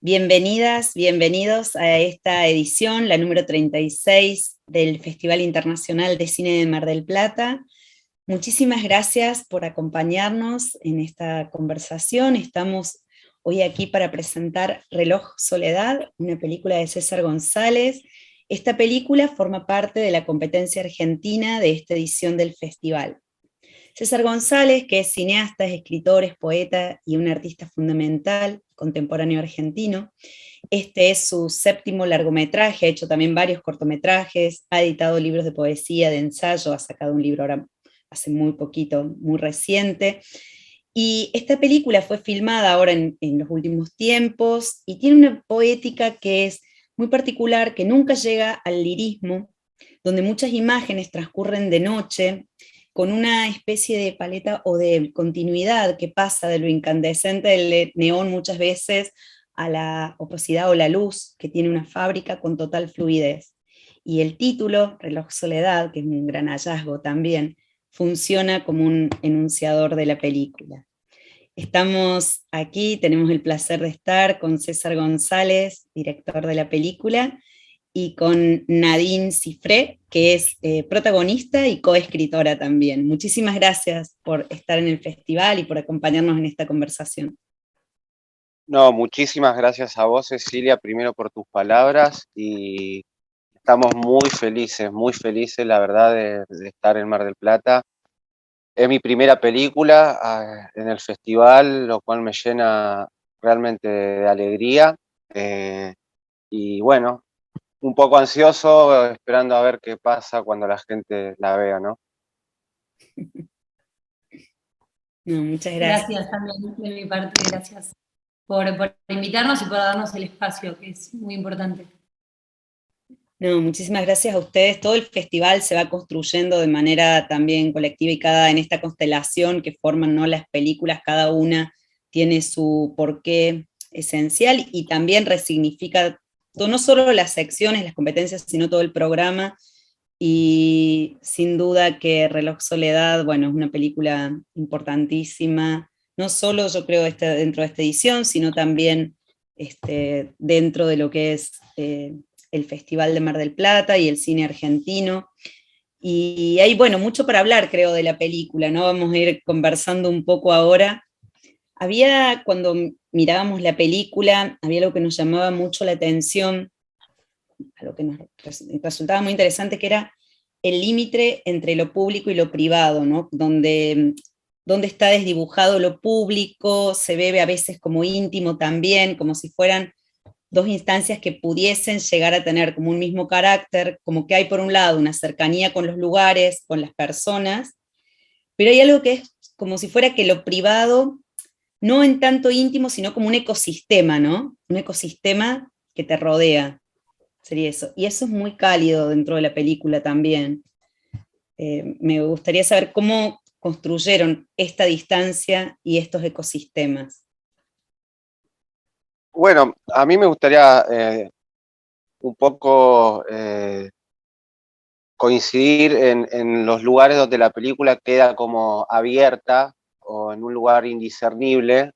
Bienvenidas, bienvenidos a esta edición, la número 36 del Festival Internacional de Cine de Mar del Plata. Muchísimas gracias por acompañarnos en esta conversación. Estamos hoy aquí para presentar Reloj Soledad, una película de César González. Esta película forma parte de la competencia argentina de esta edición del festival. César González, que es cineasta, es escritor, es poeta y un artista fundamental contemporáneo argentino. Este es su séptimo largometraje, ha hecho también varios cortometrajes, ha editado libros de poesía, de ensayo, ha sacado un libro ahora hace muy poquito, muy reciente. Y esta película fue filmada ahora en los últimos tiempos y tiene una poética que es muy particular, que nunca llega al lirismo, donde muchas imágenes transcurren de noche, con una especie de paleta o de continuidad que pasa de lo incandescente del neón muchas veces a la opacidad o la luz que tiene una fábrica con total fluidez. Y el título, Reloj Soledad, que es un gran hallazgo también, funciona como un enunciador de la película. Estamos aquí, tenemos el placer de estar con César González, director de la película, y con Nadine Cifré, que es protagonista y coescritora también. Muchísimas gracias por estar en el festival y por acompañarnos en esta conversación. No, muchísimas gracias a vos, Cecilia, primero por tus palabras y estamos muy felices, la verdad, de estar en Mar del Plata. Es mi primera película en el festival, lo cual me llena realmente de alegría. eh, y bueno, un poco ansioso, esperando a ver qué pasa cuando la gente la vea, ¿no? No, muchas gracias. Gracias también de mi parte, gracias por invitarnos y por darnos el espacio, que es muy importante. No, muchísimas gracias a ustedes. Todo el festival se va construyendo de manera también colectiva y cada en esta constelación que forman, ¿no?, las películas, cada una tiene su porqué esencial y también resignifica no solo las secciones, las competencias, sino todo el programa. Y sin duda que Reloj Soledad, bueno, es una película importantísima, no solo yo creo dentro de esta edición, sino también dentro de lo que es el Festival de Mar del Plata y el cine argentino. Y hay, bueno, mucho para hablar, creo, de la película, ¿no? Vamos a ir conversando un poco ahora. Cuando mirábamos la película, había algo que nos llamaba mucho la atención, algo que nos resultaba muy interesante, que era el límite entre lo público y lo privado, ¿no? Donde está desdibujado lo público, se ve a veces como íntimo también, como si fueran dos instancias que pudiesen llegar a tener como un mismo carácter, como que hay por un lado una cercanía con los lugares, con las personas, pero hay algo que es como si fuera que lo privado, no en tanto íntimo, sino como un ecosistema, ¿no? Un ecosistema que te rodea, sería eso. Y eso es muy cálido dentro de la película también. Me gustaría saber cómo construyeron esta distancia y estos ecosistemas. Bueno, a mí me gustaría un poco coincidir en los lugares donde la película queda como abierta o en un lugar indiscernible.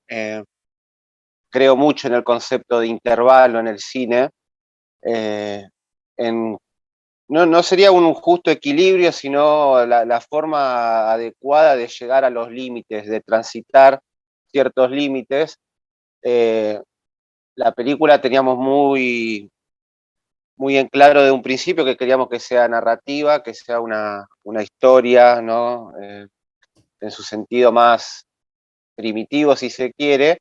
Creo mucho en el concepto de intervalo en el cine. eh, en, no sería un justo equilibrio, sino la forma adecuada de llegar a los límites, de transitar ciertos límites. La película teníamos muy en claro de un principio que queríamos que sea narrativa, que sea una historia, ¿no? En su sentido más primitivo, si se quiere.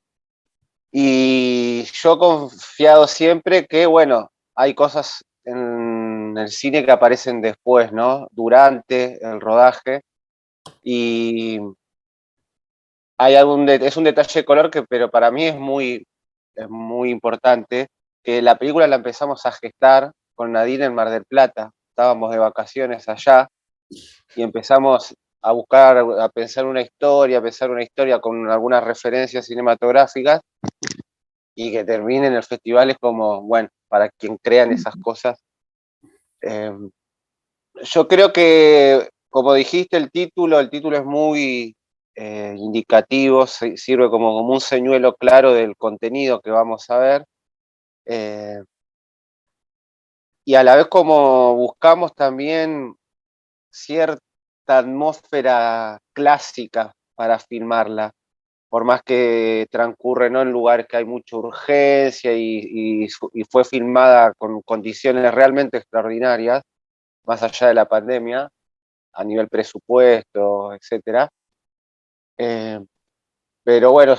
Y yo he confiado siempre que, bueno, hay cosas en el cine que aparecen después, ¿no? Durante el rodaje. Y hay es un detalle de color que, pero para mí es muy importante, que la película la empezamos a gestar con Nadine en Mar del Plata. Estábamos de vacaciones allá y empezamos a buscar, a pensar una historia con algunas referencias cinematográficas y que termine en el festival es como, bueno, para quien crea en esas cosas. Eh, yo creo que, como dijiste, el título es muy indicativo, sirve como un señuelo claro del contenido que vamos a ver. Eh, y a la vez como buscamos también cierta atmósfera clásica para filmarla, por más que transcurre, ¿no?, en lugares que hay mucha urgencia y fue filmada con condiciones realmente extraordinarias, más allá de la pandemia, a nivel presupuesto, etcétera. Pero bueno,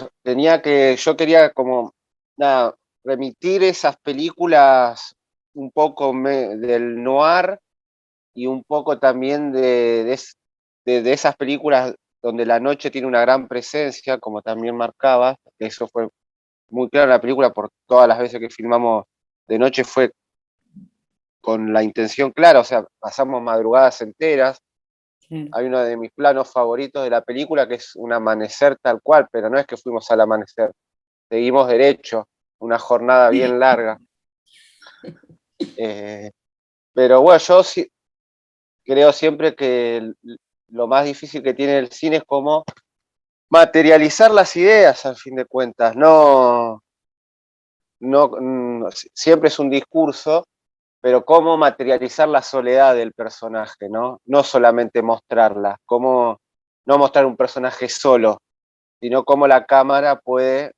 yo quería como, nada, remitir esas películas un poco del noir y un poco también de esas películas donde la noche tiene una gran presencia, como también marcaba, eso fue muy claro en la película, por todas las veces que filmamos de noche fue con la intención clara, o sea, pasamos madrugadas enteras. Claro. Hay uno de mis planos favoritos de la película que es un amanecer tal cual, pero no es que fuimos al amanecer, seguimos derecho, una jornada bien larga. Pero bueno, yo sí, creo siempre que lo más difícil que tiene el cine es como materializar las ideas, al fin de cuentas. Siempre es un discurso, pero cómo materializar la soledad del personaje, ¿no? No solamente mostrarla, cómo no mostrar un personaje solo, sino cómo la cámara puede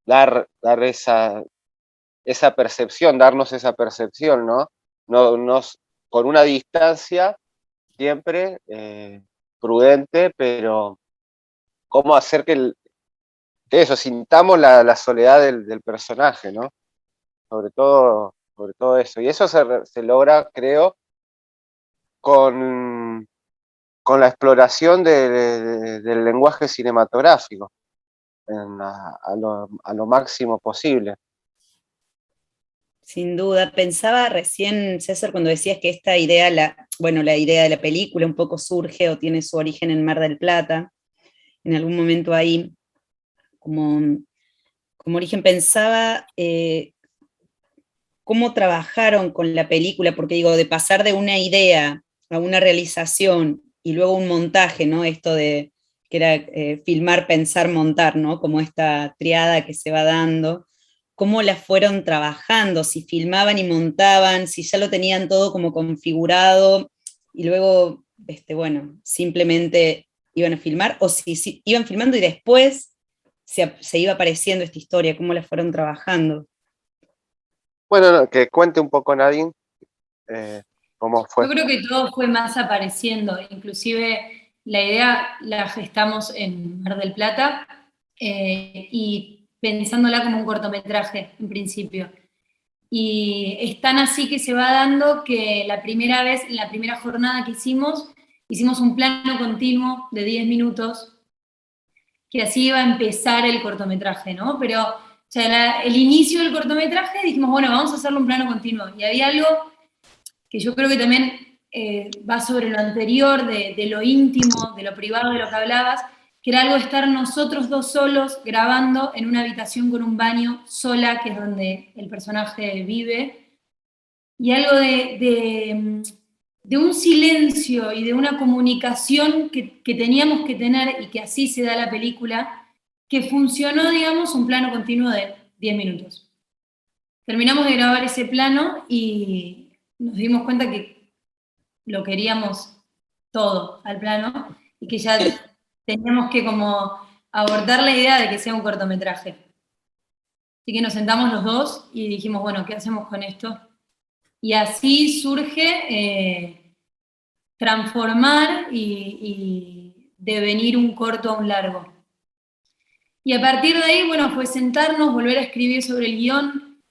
dar esa percepción, darnos esa percepción, ¿no? Con una distancia siempre prudente, pero cómo hacer que eso, sintamos la soledad del personaje, ¿no? Sobre todo eso. Y eso se logra, creo, con, con la exploración del lenguaje cinematográfico a lo máximo posible. Sin duda, pensaba recién, César, cuando decías que esta idea, la idea de la película un poco surge o tiene su origen en Mar del Plata, en algún momento ahí, como, como origen pensaba cómo trabajaron con la película, porque digo, de pasar de una idea a una realización y luego un montaje, ¿no? Esto de que era filmar, pensar, montar, ¿no? Como esta triada que se va dando, cómo la fueron trabajando, si filmaban y montaban, si ya lo tenían todo como configurado y luego, bueno, simplemente iban a filmar, o si iban filmando y después se iba apareciendo esta historia, cómo la fueron trabajando. Bueno, no, que cuente un poco Nadine cómo fue. Yo creo que todo fue más apareciendo, inclusive la idea la gestamos en Mar del Plata y pensándola como un cortometraje en principio. Y es tan así que se va dando que la primera vez, en la primera jornada que hicimos un plano continuo de 10 minutos, que así iba a empezar el cortometraje, ¿no? Pero o sea, el inicio del cortometraje dijimos, bueno, vamos a hacerlo un plano continuo. Y había algo que yo creo que también va sobre lo anterior, de lo íntimo, de lo privado, de lo que hablabas, que era algo de estar nosotros dos solos grabando en una habitación con un baño sola, que es donde el personaje vive, y algo de un silencio y de una comunicación que teníamos que tener y que así se da la película, que funcionó, digamos, un plano continuo de 10 minutos. Terminamos de grabar ese plano y nos dimos cuenta que lo queríamos todo al plano y que ya teníamos que como abordar la idea de que sea un cortometraje. Así que nos sentamos los dos y dijimos, bueno, ¿qué hacemos con esto? Y así surge transformar y devenir un corto a un largo. Y a partir de ahí, bueno, fue sentarnos, volver a escribir sobre el guión,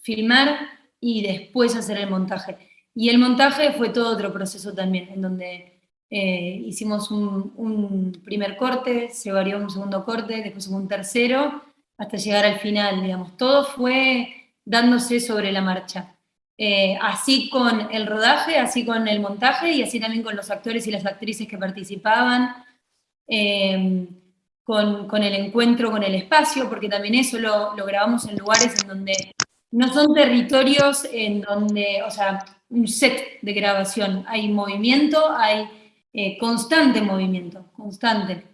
filmar y después hacer el montaje. Y el montaje fue todo otro proceso también, en donde hicimos un primer corte, se varió un segundo corte, después hubo un tercero, hasta llegar al final, digamos. Todo fue dándose sobre la marcha. Así con el rodaje, así con el montaje y así también con los actores y las actrices que participaban. Con el encuentro con el espacio, porque también eso lo grabamos en lugares en donde no son territorios en donde, o sea, un set de grabación, hay movimiento, hay constante movimiento, constante.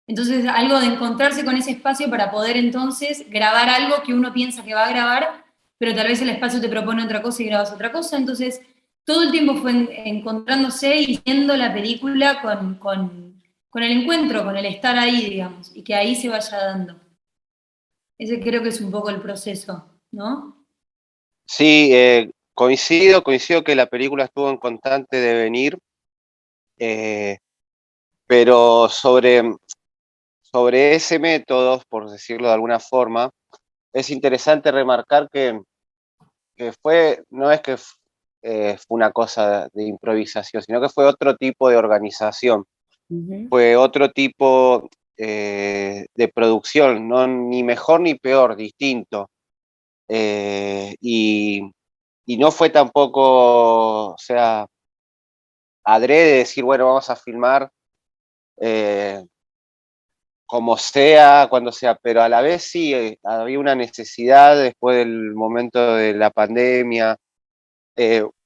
Entonces, algo de encontrarse con ese espacio para poder entonces grabar algo que uno piensa que va a grabar, pero tal vez el espacio te propone otra cosa y grabas otra cosa. Entonces, todo el tiempo fue encontrándose y viendo la película con el encuentro, con el estar ahí, digamos, y que ahí se vaya dando. Ese creo que es un poco el proceso, ¿no? Sí, coincido que la película estuvo en constante devenir, eh, pero sobre ese método, por decirlo de alguna forma, es interesante remarcar que no es que fue una cosa de improvisación, sino que fue otro tipo de organización, fue otro tipo de producción, no ni mejor ni peor, distinto. Eh, y, y no fue tampoco, o sea, adrede decir, bueno, vamos a filmar eh, como sea, cuando sea, pero a la vez sí, había una necesidad después del momento de la pandemia.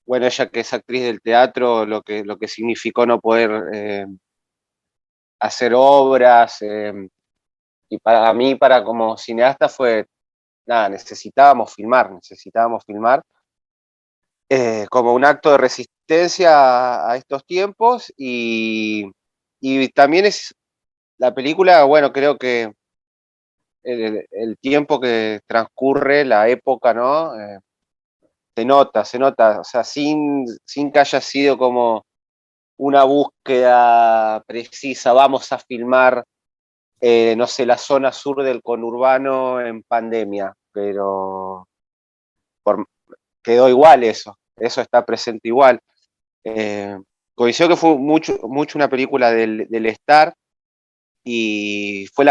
Bueno, ella que es actriz del teatro, lo que significó no poder hacer obras, y para mí, para como cineasta fue, nada, necesitábamos filmar como un acto de resistencia a estos tiempos y también es la película, bueno, creo que el tiempo que transcurre, la época, ¿no? Se nota, o sea, sin que haya sido como una búsqueda precisa, vamos a filmar, no sé, la zona sur del conurbano en pandemia, pero por, quedó igual eso está presente igual. Eh, Coincido que fue mucho una película del estar y fue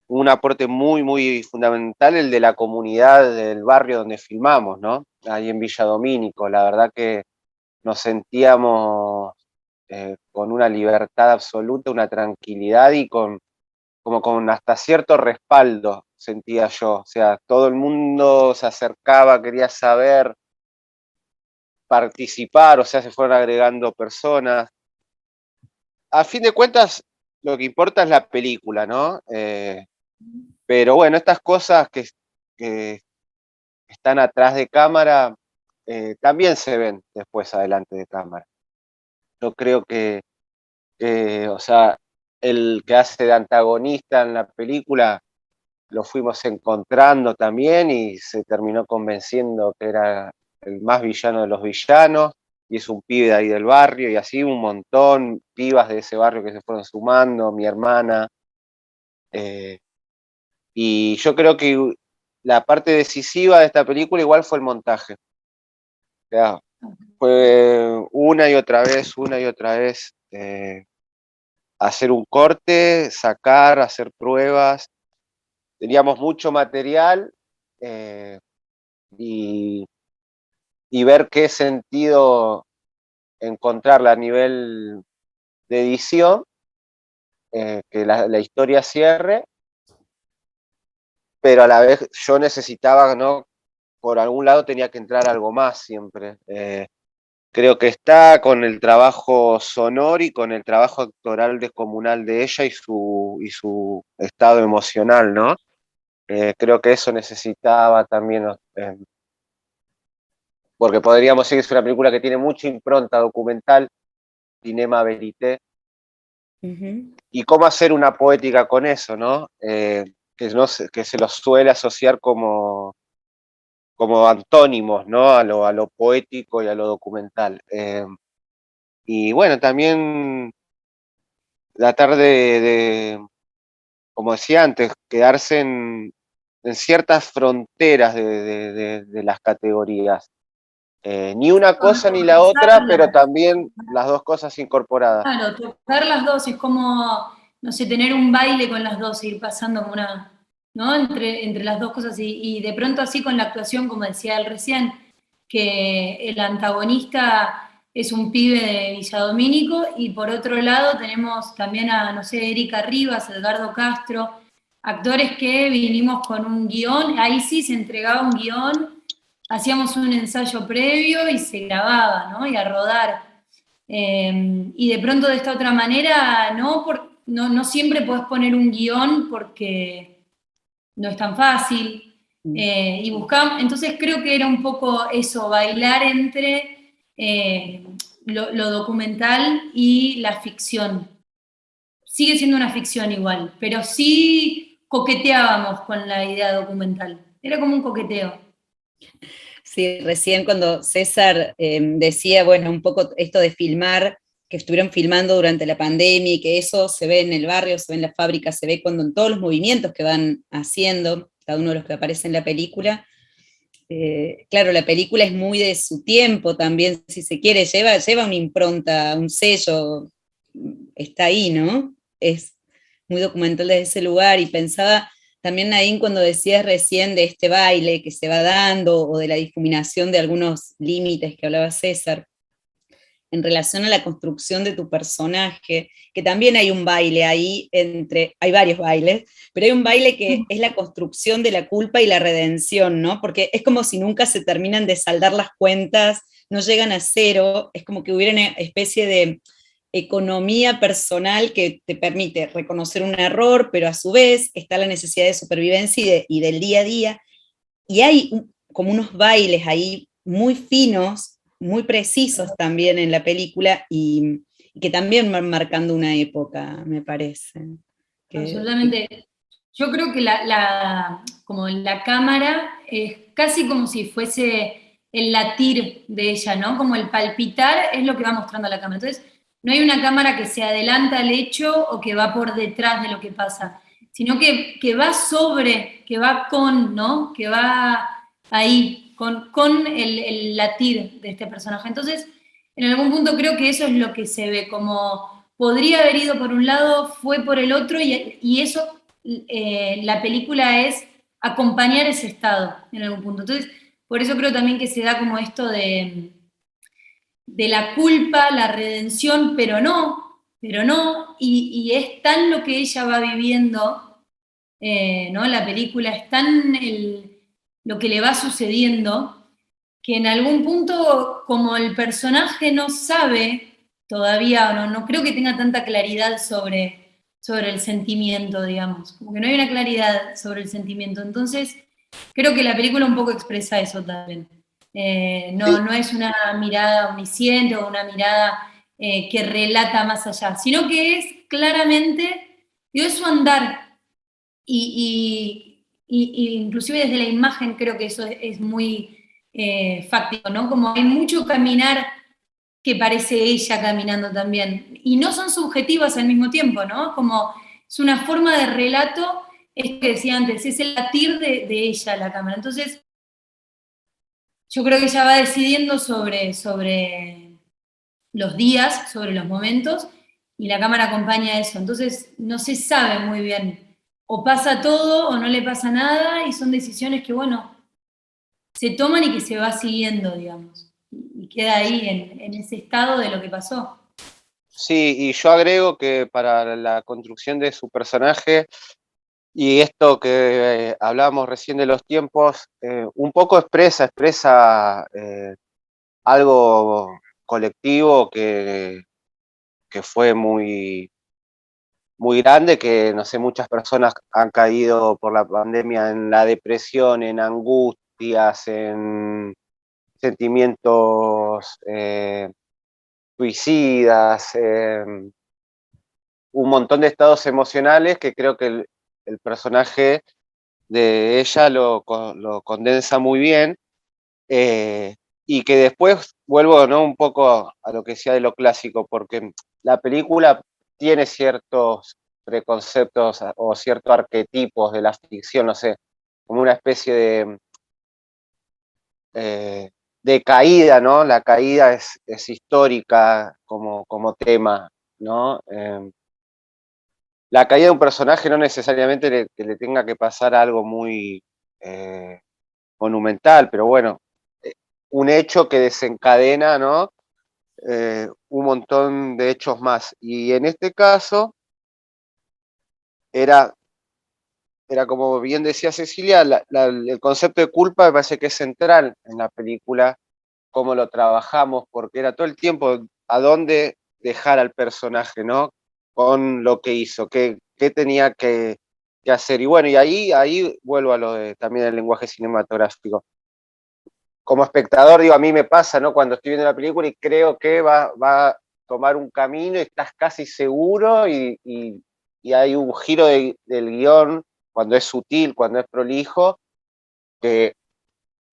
un aporte muy fundamental el de la comunidad del barrio donde filmamos, ¿no? Ahí en Villa Domínico, la verdad que nos sentíamos con una libertad absoluta, una tranquilidad y como con hasta cierto respaldo, sentía yo. O sea, todo el mundo se acercaba, quería saber, participar, o sea, se fueron agregando personas. A fin de cuentas, lo que importa es la película, ¿no? Pero bueno, estas cosas que están atrás de cámara también se ven después adelante de cámara. Yo creo o sea, el que hace de antagonista en la película lo fuimos encontrando también y se terminó convenciendo que era el más villano de los villanos y es un pibe de ahí del barrio y así un montón, pibas de ese barrio que se fueron sumando, mi hermana. eh, y yo creo que la parte decisiva de esta película igual fue el montaje. O sea, fue una y otra vez hacer un corte, sacar, hacer pruebas. Teníamos mucho material eh, y, y ver qué sentido encontrarla a nivel de edición, que la historia cierre, pero a la vez yo necesitaba, ¿no? Por algún lado tenía que entrar algo más siempre. Creo que está con el trabajo sonoro y con el trabajo actoral descomunal de ella y su estado emocional, ¿no? Creo que eso necesitaba también, porque podríamos decir que es una película que tiene mucha impronta documental, cinema verité, y cómo hacer una poética con eso, ¿no? Que se los suele asociar como antónimos, ¿no? A lo poético y a lo documental. Y bueno, también tratar como decía antes, quedarse en ciertas fronteras de las categorías. Ni una cosa ni la otra, pero Normalizarla. también las dos cosas incorporadas. Claro, tocar las dos es como, no sé, tener un baile con las dos, ir pasando como una, ¿no? Entre las dos cosas y de pronto así con la actuación, como decía él recién, que el antagonista es un pibe de Villadomínico y por otro lado tenemos también a, no sé, Erika Rivas, Edgardo Castro, actores que vinimos con un guión, ahí sí se entregaba un guión, hacíamos un ensayo previo y se grababa, ¿no? Y a rodar. Y de pronto de esta otra manera, no siempre podés poner un guión porque no es tan fácil. Y buscamos, entonces creo que era un poco eso, bailar entre lo documental y la ficción. Sigue siendo una ficción igual, pero sí coqueteábamos con la idea documental. Era como un coqueteo. Sí, recién cuando César decía, bueno, un poco esto de filmar, que estuvieron filmando durante la pandemia y que eso se ve en el barrio, se ve en la fábrica, se ve cuando en todos los movimientos que van haciendo, cada uno de los que aparece en la película. Claro, la película es muy de su tiempo también, si se quiere, lleva una impronta, un sello, está ahí, ¿no? Es muy documental desde ese lugar y pensaba también, Nadine, cuando decías recién de este baile que se va dando o de la difuminación de algunos límites que hablaba César, en relación a la construcción de tu personaje, que también hay un baile ahí hay varios bailes, pero hay un baile que es la construcción de la culpa y la redención, ¿no? Porque es como si nunca se terminan de saldar las cuentas, no llegan a cero, es como que hubiera una especie de economía personal que te permite reconocer un error, pero a su vez está la necesidad de supervivencia y del día a día, y hay como unos bailes ahí muy finos, muy precisos también en la película y que también van marcando una época, me parece. Absolutamente. Yo creo que como la cámara es casi como si fuese el latir de ella, ¿no? Como el palpitar es lo que va mostrando la cámara. Entonces, no hay una cámara que se adelanta al hecho o que va por detrás de lo que pasa, sino que va sobre, que va con, ¿no? Que va ahí, con el latir de este personaje. Entonces, en algún punto creo que eso es lo que se ve, como podría haber ido por un lado, fue por el otro, y eso, la película es acompañar ese estado en algún punto. Entonces, por eso creo también que se da como esto de la culpa, la redención, pero no, y es tan lo que ella va viviendo, ¿no? La película es tan lo que le va sucediendo, que en algún punto, como el personaje no sabe todavía, o no creo que tenga tanta claridad sobre el sentimiento, digamos, como que no hay una claridad sobre el sentimiento, entonces creo que la película un poco expresa eso también. Sí, No es una mirada omnisciente o una mirada que relata más allá, sino que es claramente, digo, es su andar, y inclusive desde la imagen creo que eso es muy fáctico, ¿no? Como hay mucho caminar que parece ella caminando también, y no son subjetivas al mismo tiempo, ¿no? Como es una forma de relato, es que decía antes, es el latir de ella la cámara. Entonces, yo creo que ella va decidiendo sobre los días, sobre los momentos, y la cámara acompaña eso. Entonces, no se sabe muy bien, o pasa todo o no le pasa nada, y son decisiones que, bueno, se toman y que se va siguiendo, digamos, y queda ahí en ese estado de lo que pasó. sí, y yo agrego que para la construcción de su personaje y esto que hablábamos recién de los tiempos, un poco expresa algo colectivo que fue muy grande, que no sé, muchas personas han caído por la pandemia en la depresión, en angustias, en sentimientos suicidas, un montón de estados emocionales que creo que el personaje de ella lo condensa muy bien, eh, y que después vuelvo, ¿no?, un poco a lo que decía de lo clásico, porque la película tiene ciertos preconceptos o ciertos arquetipos de la ficción, no sé, como una especie de caída, ¿no? La caída es histórica como tema, ¿no? La caída de un personaje no necesariamente que le tenga que pasar algo muy monumental, pero bueno, un hecho que desencadena, ¿no?, un montón de hechos más. Y en este caso era, era como bien decía Cecilia, el concepto de culpa me parece que es central en la película, cómo lo trabajamos, porque era todo el tiempo a dónde dejar al personaje, ¿no? Con lo que hizo, qué tenía que hacer. Y bueno, y ahí vuelvo a lo de también el lenguaje cinematográfico. Como espectador, digo, a mí me pasa, ¿no? Cuando estoy viendo la película y creo que va a tomar un camino y estás casi seguro y hay un giro del guión cuando es sutil, cuando es prolijo, que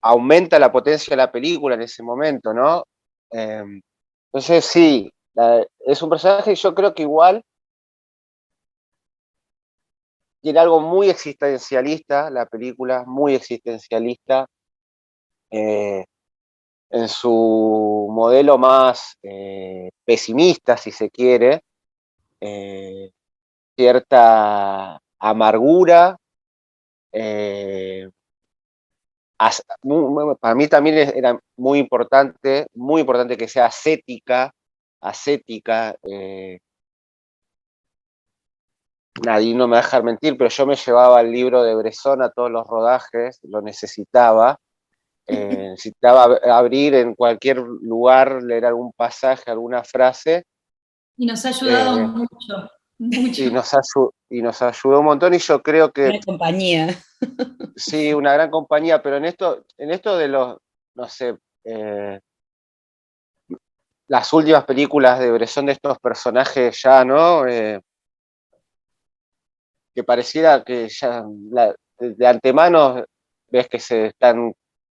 aumenta la potencia de la película en ese momento, ¿no? Entonces sí, es un personaje que yo creo que igual tiene algo muy existencialista, la película, muy existencialista, eh, en su modelo más pesimista, si se quiere, eh, cierta amargura. eh, para mí también era muy importante que sea ascética. Nadie no me va a dejar mentir, pero yo me llevaba el libro de Bresson a todos los rodajes, lo necesitaba. Necesitaba abrir en cualquier lugar, leer algún pasaje, alguna frase, Y nos ha ayudado eh, mucho, mucho. y nos ayudó un montón y yo creo que Una compañía. sí, una gran compañía, pero en esto de los, no sé, eh, las últimas películas de Bresson de estos personajes ya, ¿no? Que pareciera que ya de antemano ves que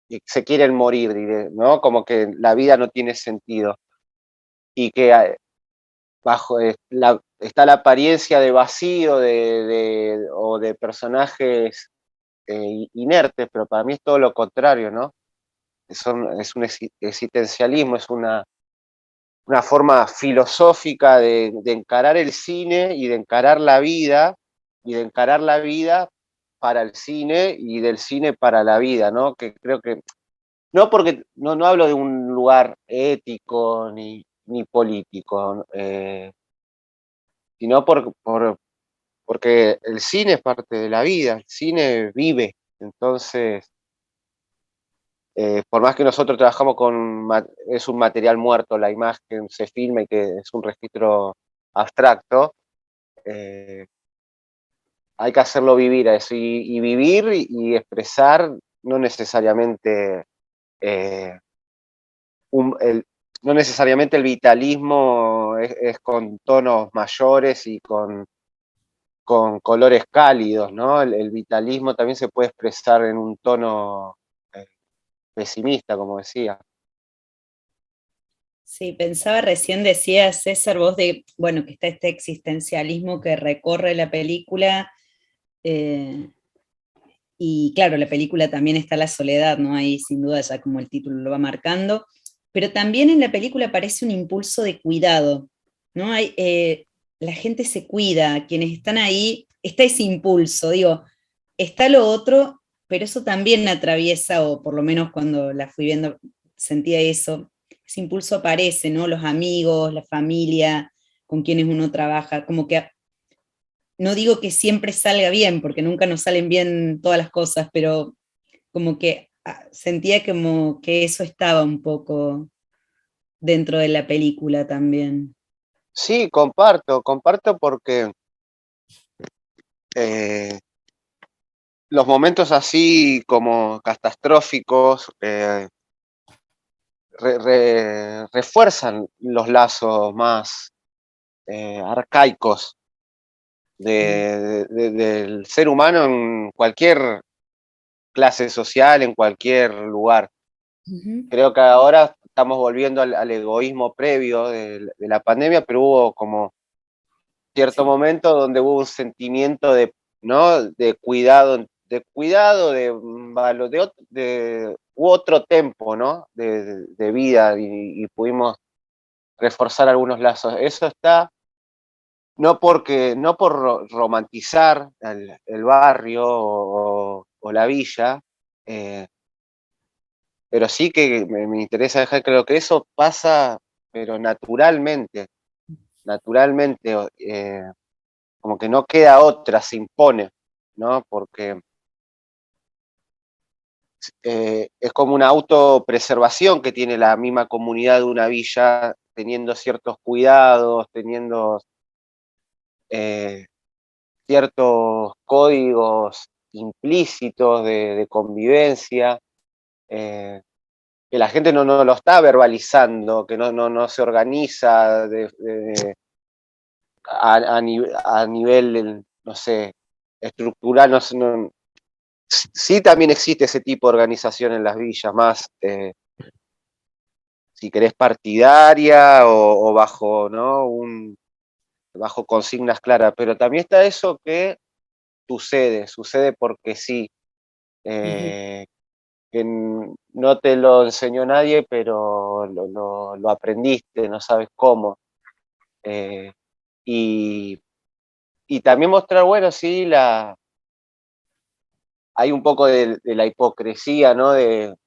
que se quieren morir, ¿no? Como que la vida no tiene sentido y que bajo está la apariencia de vacío o de personajes inertes, pero para mí es todo lo contrario, ¿no? Es un existencialismo, es una forma filosófica de encarar el cine y de encarar la vida, y de encarar la vida para el cine y del cine para la vida, ¿no? Que creo que, no porque no hablo de un lugar ético ni político, sino porque el cine es parte de la vida, el cine vive. Entonces, por más que nosotros trabajamos es un material muerto, la imagen se filma y que es un registro abstracto, eh, hay que hacerlo vivir a eso y vivir y expresar no necesariamente eh, no necesariamente el vitalismo es con tonos mayores y con colores cálidos, ¿no? El vitalismo también se puede expresar en un tono pesimista, como decía. Sí, pensaba recién, decía César, vos de, bueno, que está este existencialismo que recorre la película, eh, y claro, la película también está la soledad, ¿no? Ahí sin duda ya como el título lo va marcando, pero también en la película aparece un impulso de cuidado, ¿no? La gente se cuida, quienes están ahí, está ese impulso, digo, está lo otro, pero eso también atraviesa, o por lo menos cuando la fui viendo sentía eso, ese impulso aparece, ¿no? Los amigos, la familia con quienes uno trabaja, como que no digo que siempre salga bien, porque nunca nos salen bien todas las cosas, pero como que sentía como que eso estaba un poco dentro de la película también. Sí, comparto porque eh, los momentos así como catastróficos refuerzan los lazos más arcaicos del ser humano en cualquier clase social, en cualquier lugar. Ujú. Creo que ahora estamos volviendo al egoísmo previo de la pandemia, pero hubo como cierto Sí. momento donde hubo un sentimiento ¿no? de cuidado, u otro tiempo, ¿no? De vida y pudimos reforzar algunos lazos. Eso está, no por romantizar el barrio o la villa, eh, pero sí que me interesa dejar claro que eso pasa, pero naturalmente, como que no queda otra, se impone, ¿no? Porque es como una autopreservación que tiene la misma comunidad de una villa teniendo ciertos cuidados, teniendo ciertos códigos implícitos de convivencia, que la gente no lo está verbalizando, que no se organiza a nivel, no sé, estructural. Sí, también existe ese tipo de organización en las villas, más, si querés, partidaria o bajo, ¿no? Bajo consignas claras, pero también está eso que sucede porque sí, que no te lo enseñó nadie, pero lo aprendiste, no sabes cómo. Eh, y, y también mostrar, bueno, sí, hay un poco de la hipocresía, ¿no? Del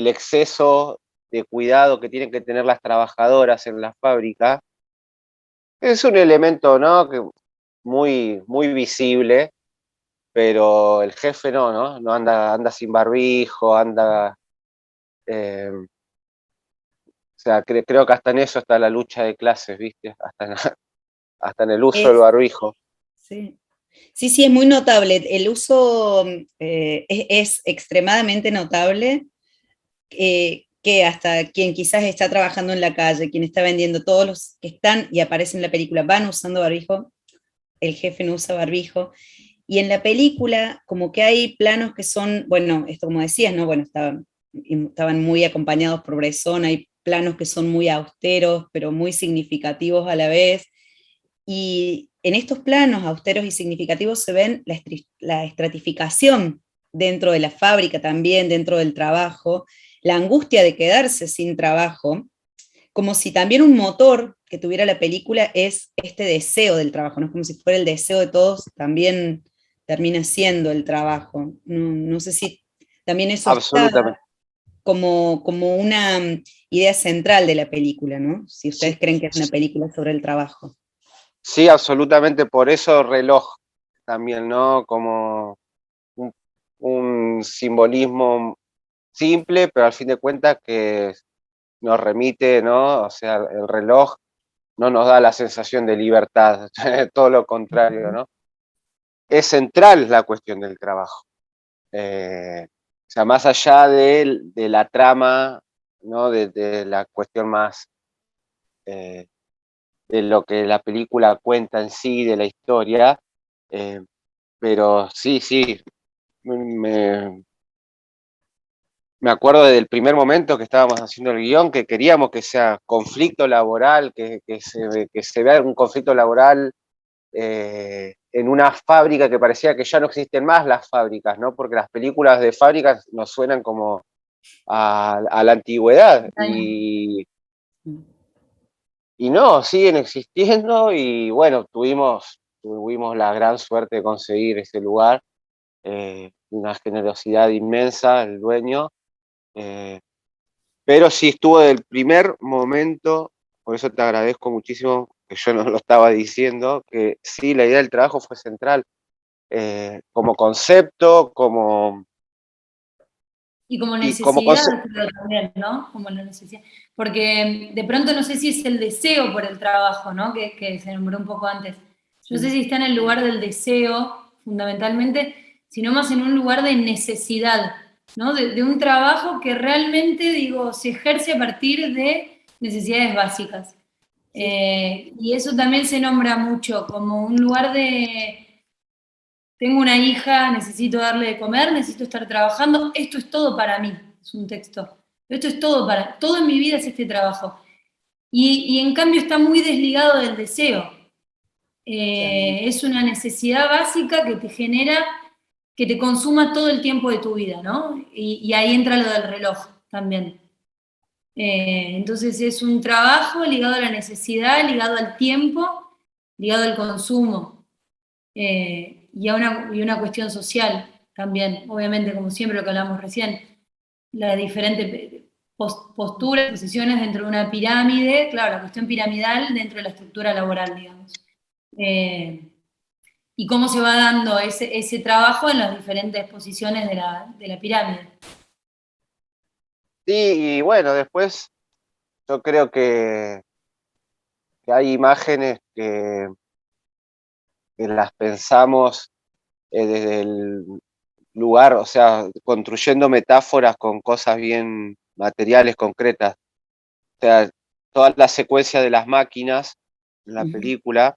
exceso de cuidado que tienen que tener las trabajadoras en la fábrica. Es un elemento, ¿no? Que muy visible, pero el jefe no anda sin barbijo, o sea, creo que hasta en eso está la lucha de clases, ¿viste? Hasta en el uso del Es, barbijo. sí. Sí, sí, es muy notable. El uso es extremadamente notable, que hasta quien quizás está trabajando en la calle, quien está vendiendo, todos los que están y aparecen en la película van usando barbijo, el jefe no usa barbijo. Y en la película, como que hay planos que son, bueno, esto como decías, ¿no? Bueno, estaban muy acompañados por Bresson, hay planos que son muy austeros, pero muy significativos a la vez. Y en estos planos austeros y significativos se ven la estratificación dentro de la fábrica también, dentro del trabajo, la angustia de quedarse sin trabajo, como si también un motor que tuviera la película es este deseo del trabajo, ¿no? Es como si fuera el deseo de todos, también termina siendo el trabajo. No sé si también eso está Absolutamente. como una idea central de la película, ¿no? Si Sí, ustedes creen que es una película sobre el trabajo. sí, absolutamente. Por eso reloj también, ¿no? Como un, un simbolismo simple, pero al fin de cuentas que nos remite, ¿no? O sea, el reloj no nos da la sensación de libertad, todo lo contrario, ¿no? Es central la cuestión del trabajo. O sea, más allá de la trama, ¿no? De la cuestión más eh, de lo que la película cuenta en sí, de la historia, eh, pero sí, me, me acuerdo del primer momento que estábamos haciendo el guión, que queríamos que sea conflicto laboral, que se vea un conflicto laboral en una fábrica que parecía que ya no existen más las fábricas, ¿no? Porque las películas de fábricas nos suenan como a la antigüedad y no, siguen existiendo y bueno, tuvimos la gran suerte de conseguir ese lugar, una generosidad inmensa el dueño, eh, pero sí estuvo del primer momento, por eso te agradezco muchísimo, que yo no lo estaba diciendo, que sí, la idea del trabajo fue central, como concepto, Y como y como necesidad, concepto, creo también, ¿no? Como la necesidad. Porque de pronto no sé si es el deseo por el trabajo, ¿no? Que se nombró un poco antes. Yo no sé si está en el lugar del deseo, fundamentalmente, sino más en un lugar de necesidad, ¿no? De un trabajo que realmente, digo, se ejerce a partir de necesidades básicas. Sí, Y eso también se nombra mucho como un lugar de tengo una hija, necesito darle de comer, necesito estar trabajando, esto es todo para mí, es un texto. Esto es todo en mi vida es este trabajo. Y en cambio está muy desligado del deseo. claro. Es una necesidad básica que te genera, que te consuma todo el tiempo de tu vida, ¿no? Y ahí entra lo del reloj también. Entonces es un trabajo ligado a la necesidad, ligado al tiempo, ligado al consumo. Y una cuestión social también, obviamente, como siempre lo que hablamos recién, las diferentes posturas, posiciones dentro de una pirámide, claro, la cuestión piramidal dentro de la estructura laboral, digamos. Eh, y cómo se va dando ese trabajo en las diferentes posiciones de la pirámide. sí, y bueno, después yo creo que hay imágenes que las pensamos desde el lugar, o sea, construyendo metáforas con cosas bien materiales, concretas. O sea, toda la secuencia de las máquinas en la Ujú. película,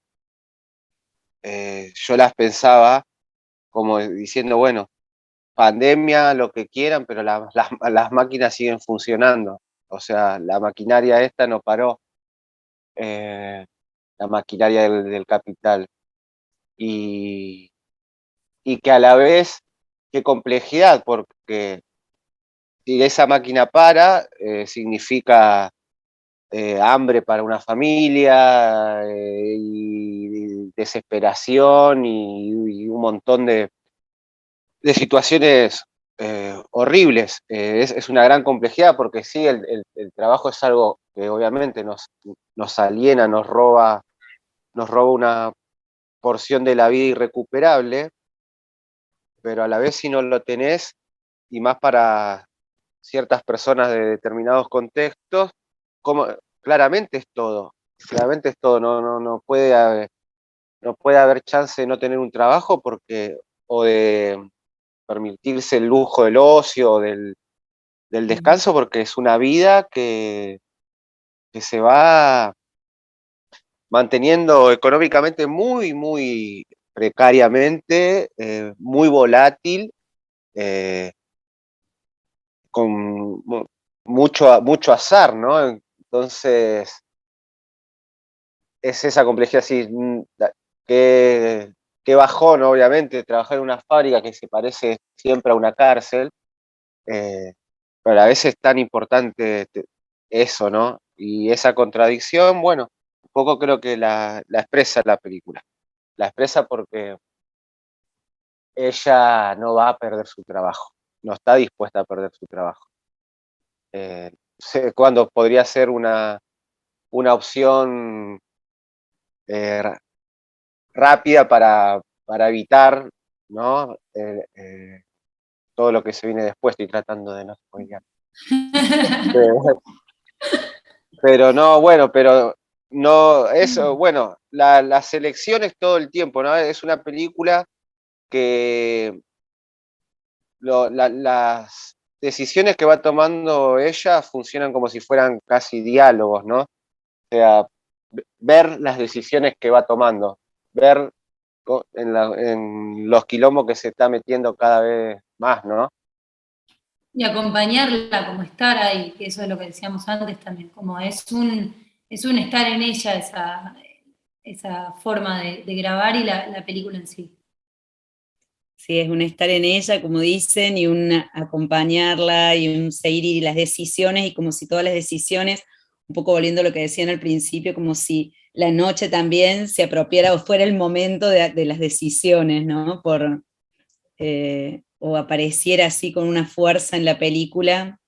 yo las pensaba como diciendo, bueno, pandemia, lo que quieran, pero las máquinas siguen funcionando. O sea, la maquinaria esta no paró, eh, la maquinaria del capital. Y, y que a la vez, qué complejidad, porque si esa máquina para, significa hambre para una familia, y desesperación y un montón de situaciones horribles. Es una gran complejidad porque sí, el trabajo es algo que obviamente nos aliena, nos roba una porción de la vida irrecuperable, pero a la vez si no lo tenés, y más para ciertas personas de determinados contextos, como, claramente es todo, no puede haber chance de no tener un trabajo porque, o de permitirse el lujo del ocio o del Ujú. descanso, porque es una vida que se va manteniendo económicamente muy, muy precariamente, muy volátil, eh, con mucho azar, ¿no? Entonces, es esa complejidad así, que, que bajón, obviamente, trabajar en una fábrica que se parece siempre a una cárcel, eh, pero a veces es tan importante eso, ¿no? Y esa contradicción, bueno, un poco creo que la expresa la película. La expresa porque ella no va a perder su trabajo, no está dispuesta a perder su trabajo. Sé cuándo podría ser una opción eh, rápida para evitar, ¿no? Todo lo que se viene después, estoy tratando de no spoilear. Pero no, bueno, pero no, eso, bueno, las elecciones todo el tiempo, ¿no? Es una película que las decisiones que va tomando ella funcionan como si fueran casi diálogos, ¿no? O sea, ver las decisiones que va tomando, ver en los quilombos que se está metiendo cada vez más, ¿no? Y acompañarla, como estar ahí, que eso es lo que decíamos antes también, como es un estar en ella, esa forma de grabar y la película en sí. Sí, es un estar en ella, como dicen, y un acompañarla y un seguir y las decisiones, y como si todas las decisiones, un poco volviendo a lo que decían al principio, como si la noche también se apropiara o fuera el momento de las decisiones, ¿no? O apareciera así con una fuerza en la película,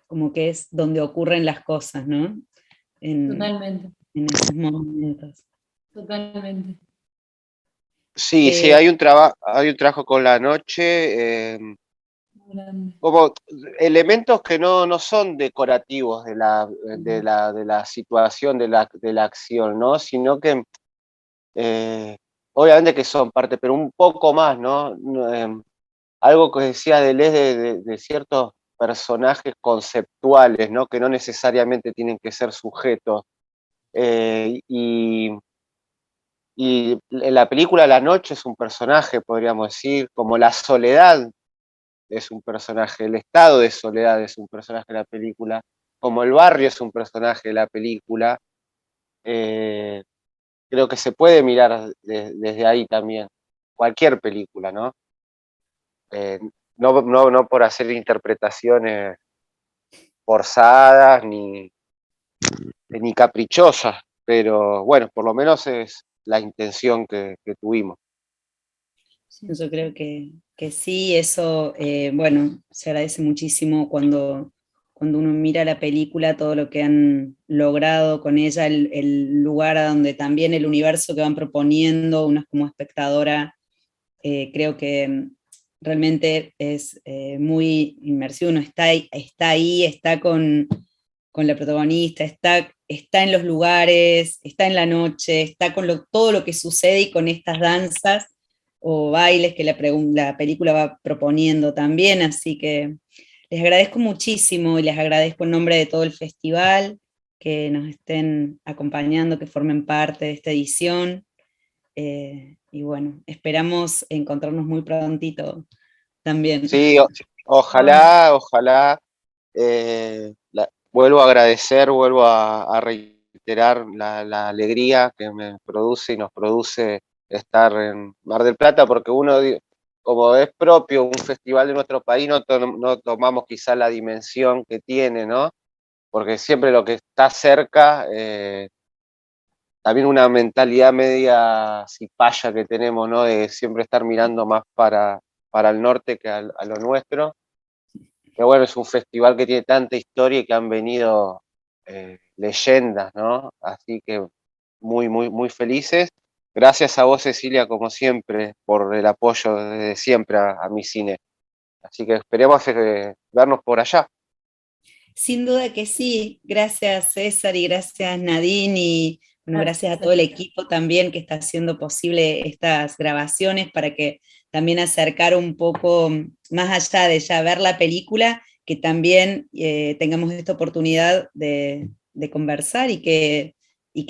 como que es donde ocurren las cosas, ¿no? En, Totalmente, en esos momentos. totalmente. Sí, sí, Eh, hay un trabajo con la noche, Muy grande. como elementos que no son decorativos de la situación, de la acción, ¿no? Sino que eh, obviamente que son parte, pero un poco más, ¿no? Algo que decía Deleuze de ciertos personajes conceptuales, ¿no? Que no necesariamente tienen que ser sujetos. Eh, y, y en la película La Noche es un personaje, podríamos decir, como la soledad es un personaje, el estado de soledad es un personaje de la película, como el barrio es un personaje de la película. eh, Creo que se puede mirar desde ahí también, cualquier película, ¿no? Eh, no por hacer interpretaciones forzadas ni caprichosas, pero bueno, por lo menos es la intención que tuvimos. Sí, yo sí, creo sí. que sí, eso, bueno, se agradece muchísimo cuando uno mira la película, todo lo que han logrado con ella, el lugar a donde también el universo que van proponiendo, uno como espectadora, creo que realmente es muy inmersivo, uno está ahí, está con la protagonista, está está en los lugares, está en la noche, está con todo lo que sucede y con estas danzas o bailes que la película va proponiendo también, así que les agradezco muchísimo y les agradezco en nombre de todo el festival que nos estén acompañando, que formen parte de esta edición, y bueno, esperamos encontrarnos muy prontito también. Sí, ojalá, ojalá. Vuelvo a agradecer, vuelvo a reiterar la alegría que me produce y nos produce estar en Mar del Plata, porque uno, como es propio un festival de nuestro país, no tomamos quizá la dimensión que tiene, ¿no? Porque siempre lo que está cerca, también una mentalidad media cipaya que tenemos, ¿no? De siempre estar mirando más para el norte que a lo nuestro. Pero bueno, es un festival que tiene tanta historia y que han venido leyendas, ¿no? Así que muy, muy, muy felices. Gracias a vos, Cecilia, como siempre, por el apoyo desde siempre a mi cine. Así que esperemos vernos por allá. Sin duda que sí, gracias César y gracias Nadine y bueno, gracias a todo el equipo también que está haciendo posible estas grabaciones para que también acercar un poco más allá de ya ver la película, que también tengamos esta oportunidad de conversar y que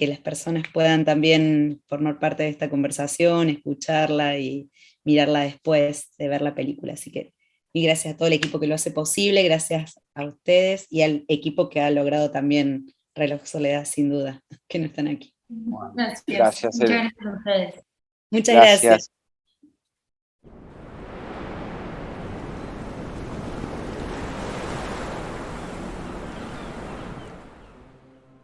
las personas puedan también formar parte de esta conversación, escucharla y mirarla después de ver la película. Así que y gracias a todo el equipo que lo hace posible, gracias a ustedes y al equipo que ha logrado también Reloj Soledad, sin duda, que no están aquí. Gracias. Gracias, Muchas gracias a ustedes. Muchas gracias. gracias.